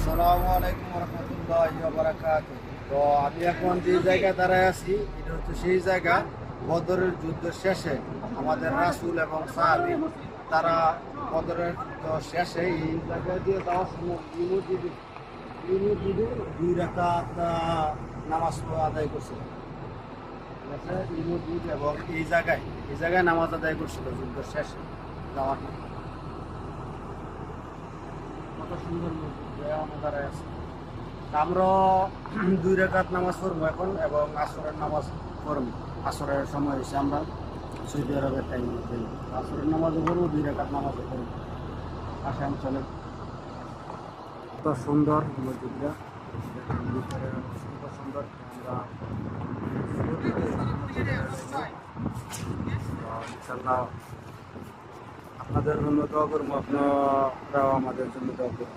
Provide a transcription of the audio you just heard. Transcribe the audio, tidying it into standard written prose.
আসসালামু আলাইকুম রহমতুল্লাহি ওয়া বারাকাতুহু। তো আমি এখন যে জায়গায় দাঁড়ায় আছি এটা হচ্ছে সেই জায়গা বদরের যুদ্ধ শেষে আমাদের রাসূল এবং সাহাবী তারা বদরের যুদ্ধ শেষে এই জায়গায় দিয়ে যাওয়ার সময় এই মসজিদে 2 রাকাত নামাজ আদায় করছিল। ঠিক আছে, এই মসজিদ এবং এই জায়গায় নামাজ আদায় করছিল যুদ্ধ শেষে যাওয়ার পর। কত সুন্দর মসজিদ আমরা দাঁড়ায় আছি। আমরা 2 রাকাত নামাজ পড়বো এখন এবং আসরের নামাজ পড়বো। আসরের সময় এসে আমরা সৌদি আরবের টাইম আসরের নামাজও পড়বো, 2 রাকাত নামাজও পড়বো। আসেন চলে। কত সুন্দর মসজিদটা, ভিতরে কত সুন্দর। আমরা ইনশাল্লাহ আপনাদের জন্য দোয়া করবো, আপনারাও আমাদের জন্য দোয়া করবো।